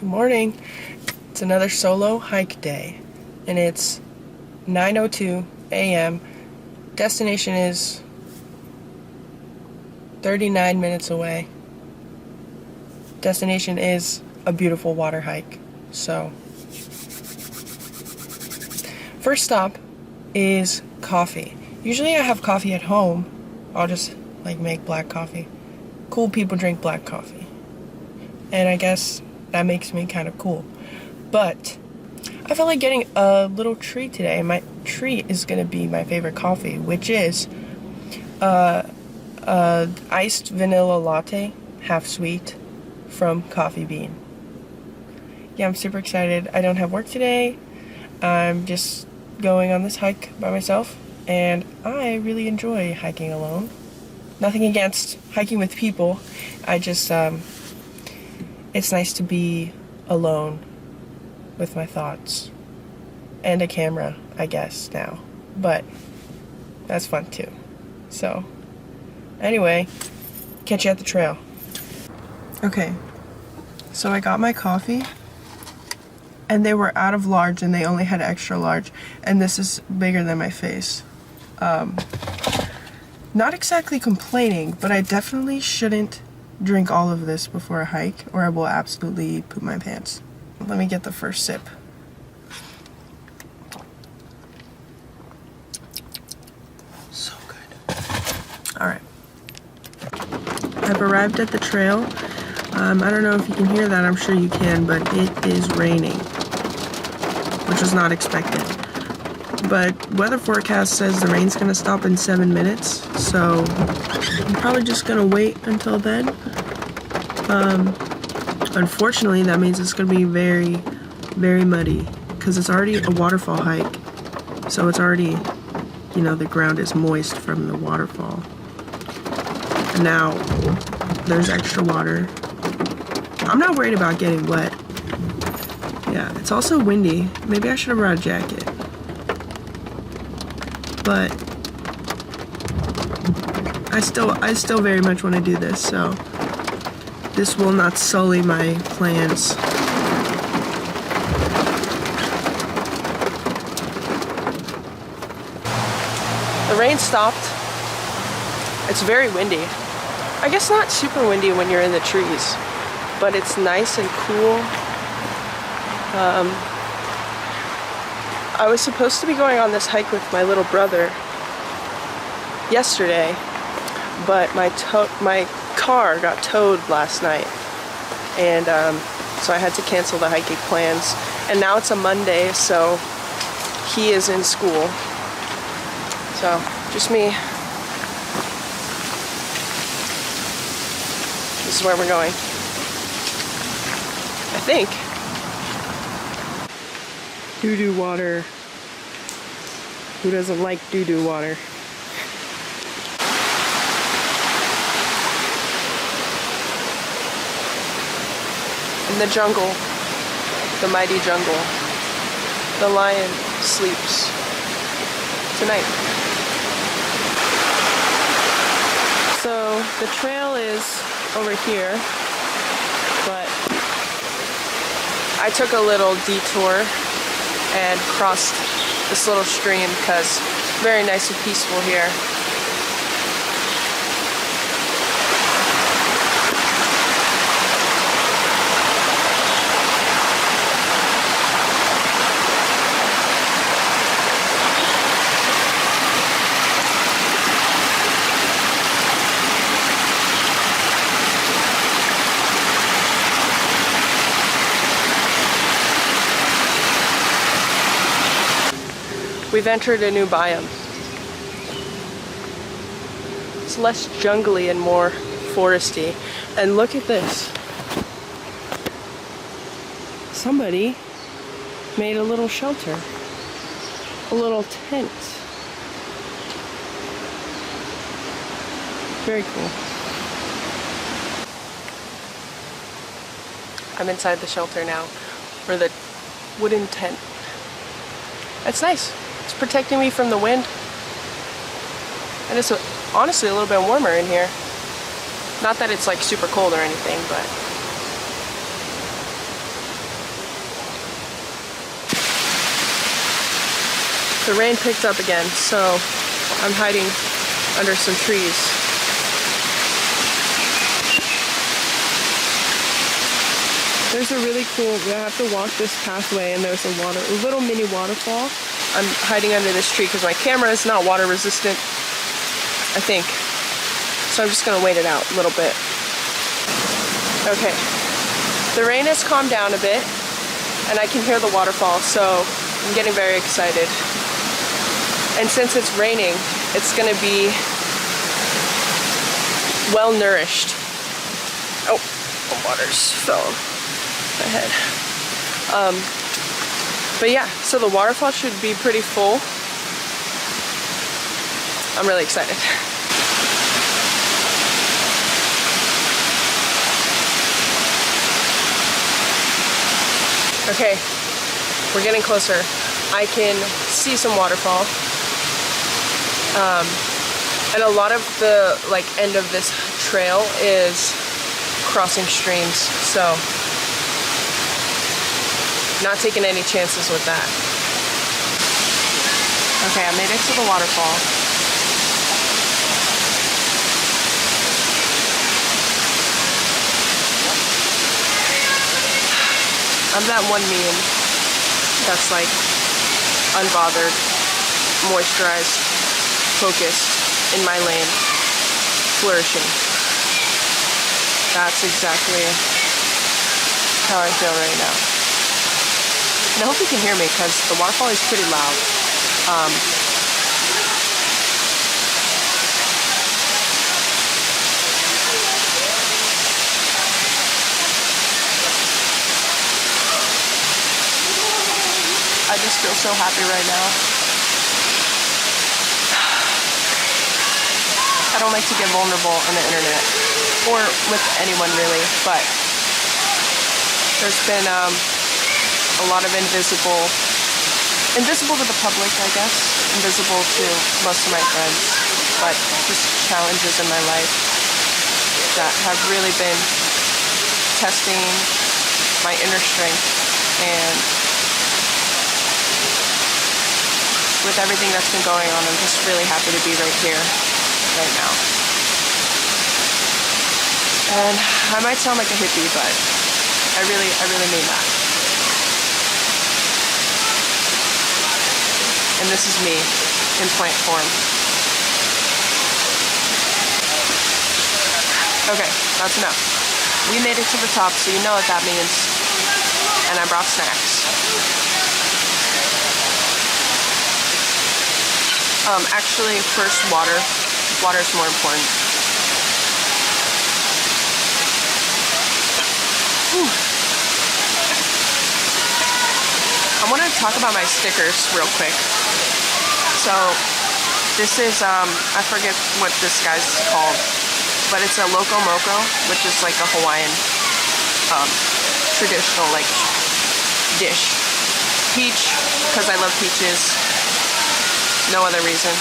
Good morning. It's another solo hike day, and it's 9:02 a.m. Destination is 39 minutes away. Destination is a beautiful water hike. So, first stop is coffee. Usually I have coffee at home. I'll just make black coffee. Cool people drink black coffee. And I guess that makes me kind of cool. But I felt like getting a little treat today. And my treat is going to be my favorite coffee, which is iced vanilla latte, half sweet, from Coffee Bean. Yeah, I'm super excited. I don't have work today. I'm just going on this hike by myself, and I really enjoy hiking alone. Nothing against hiking with people. I just, it's nice to be alone with my thoughts. And a camera, I guess, now. But that's fun too. So, anyway, catch you at the trail. Okay, so I got my coffee, and they were out of large, and they only had extra large, and this is bigger than my face. Not exactly complaining, but I definitely shouldn't drink all of this before a hike, or I will absolutely poop my pants. Let me get the first sip. So good. Alright. I've arrived at the trail. I don't know if you can hear that, I'm sure you can, but it is raining, which was not expected. But weather forecast says the rain's gonna stop in 7 minutes, so I'm probably just gonna wait until then. Unfortunately, that means it's gonna be very, very muddy, because it's already a waterfall hike, so it's already, the ground is moist from the waterfall. And now there's extra water. I'm not worried about getting wet. Yeah, it's also windy. Maybe I should have brought a jacket. But I still very much want to do this, so this will not sully my plans. The rain stopped. It's very windy. I guess not super windy when you're in the trees, but it's nice and cool. I was supposed to be going on this hike with my little brother yesterday, but my car got towed last night, and so I had to cancel the hiking plans. And now it's a Monday, so he is in school. So just me. This is where we're going, I think. Doo-doo water. Who doesn't like doo-doo water? In the jungle, the mighty jungle, the lion sleeps tonight. So the trail is over here, but I took a little detour and crossed this little stream because it's very nice and peaceful here. We've entered a new biome. It's less jungly and more foresty. And look at this. Somebody made a little shelter. A little tent. Very cool. I'm inside the shelter now, or the wooden tent. It's nice. It's protecting me from the wind. And it's honestly a little bit warmer in here. Not that it's like super cold or anything, but The rain picked up again, so I'm hiding under some trees. There's a really cool, I have to walk this pathway and there's a little mini waterfall. I'm hiding under this tree because my camera is not water resistant, I think. So I'm just gonna wait it out a little bit. Okay, the rain has calmed down a bit and I can hear the waterfall, so I'm getting very excited. And since it's raining, it's gonna be well nourished. Oh, the water's fell on my head. But yeah, so the waterfall should be pretty full. I'm really excited. Okay, we're getting closer. I can see some waterfall. And a lot of the end of this trail is crossing streams, so not taking any chances with that. Okay, I made it to the waterfall. I'm that one meme that's like unbothered, moisturized, focused, in my lane, flourishing. That's exactly how I feel right now. And I hope you can hear me because the waterfall is pretty loud. I just feel so happy right now. I don't like to get vulnerable on the internet, or with anyone really, but there's been a lot of invisible to the public, I guess, invisible to most of my friends, but just challenges in my life that have really been testing my inner strength. And with everything that's been going on, I'm just really happy to be right here, right now. And I might sound like a hippie, but I really mean that. And this is me in plant form. Okay, that's enough. We made it to the top, so you know what that means. And I brought snacks. Actually, first water. Water is more important. Whew. I want to talk about my stickers real quick. So, this is, I forget what this guy's called, but it's a Loco Moco, which is like a Hawaiian, traditional, dish. Peach, because I love peaches. No other reason.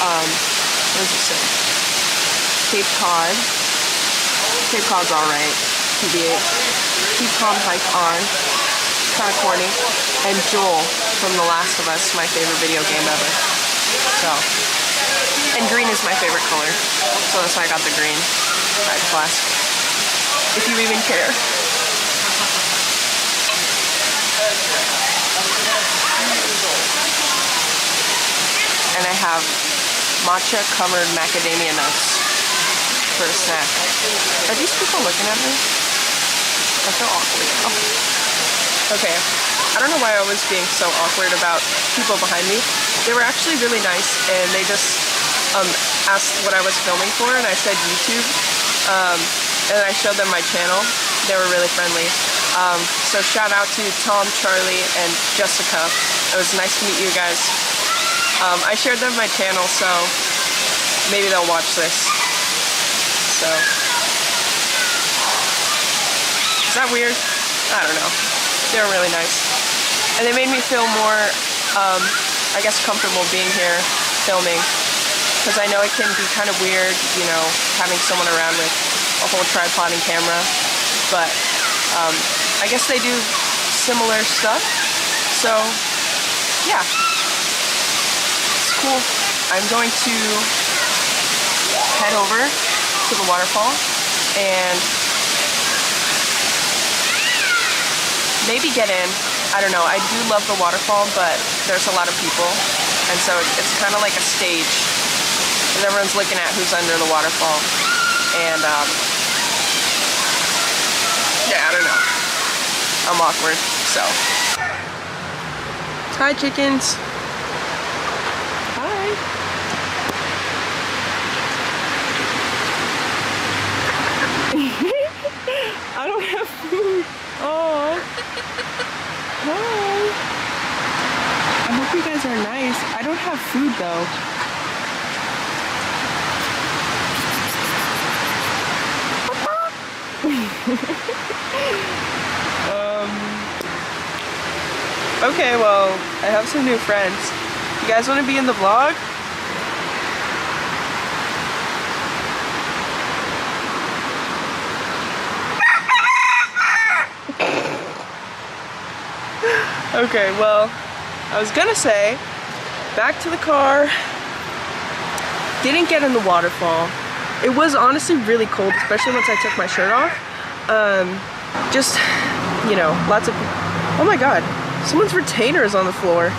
What does it say? Cape Cod. Cape Cod's alright. PBH. Keep calm, hike on. Kinda corny. And Joel from The Last of Us, my favorite video game ever. So. And green is my favorite color. So that's why I got the green Red Flask. If you even care. And I have matcha covered macadamia nuts for a snack. Are these people looking at me? I feel awkward now. Okay, I don't know why I was being so awkward about people behind me. They were actually really nice, and they just asked what I was filming for, and I said YouTube. And I showed them my channel. They were really friendly. So shout out to Tom, Charlie, and Jessica. It was nice to meet you guys. I shared them my channel, so maybe they'll watch this. So, is that weird? I don't know. They were really nice. And they made me feel more, I guess, comfortable being here filming. Because I know it can be kind of weird, you know, having someone around with a whole tripod and camera. But I guess they do similar stuff. So, yeah. cool. I'm going to head over to the waterfall and maybe get in. I don't know. I do love the waterfall, but there's a lot of people, and so it's kind of like a stage, because everyone's looking at who's under the waterfall. And yeah, I don't know. I'm awkward, so. Hi, chickens. Hi. I don't have food. Oh. Hi. I hope you guys are nice. I don't have food though. Okay, well, I have some new friends. You guys want to be in the vlog? Okay, well, I was gonna say, back to the car. Didn't get in the waterfall. It was honestly really cold, especially once I took my shirt off. Just, you know, lots of, oh my god, someone's retainer is on the floor.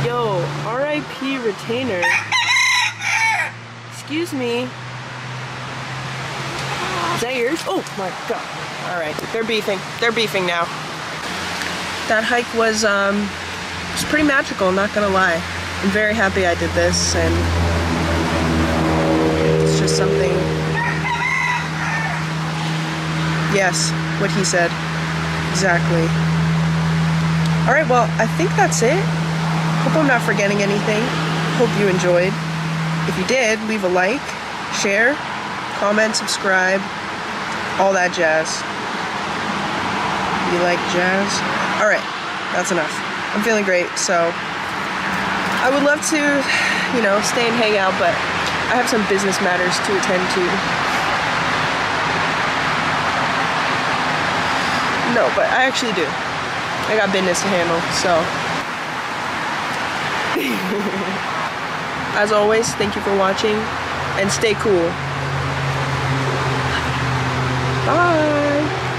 Yo, RIP retainer. Excuse me. Is that yours? Oh my god. Alright, they're beefing. They're beefing now. That hike was pretty magical, not gonna lie. I'm very happy I did this, and it's just something. Yes, what he said. Exactly. Alright, well, I think that's it. Hope I'm not forgetting anything. Hope you enjoyed. If you did, leave a like, share, comment, subscribe, all that jazz. You like jazz? Alright, that's enough. I'm feeling great, so I would love to, you know, stay and hang out, but I have some business matters to attend to. No, but I actually do. I got business to handle, so. As always, thank you for watching, and stay cool. Bye!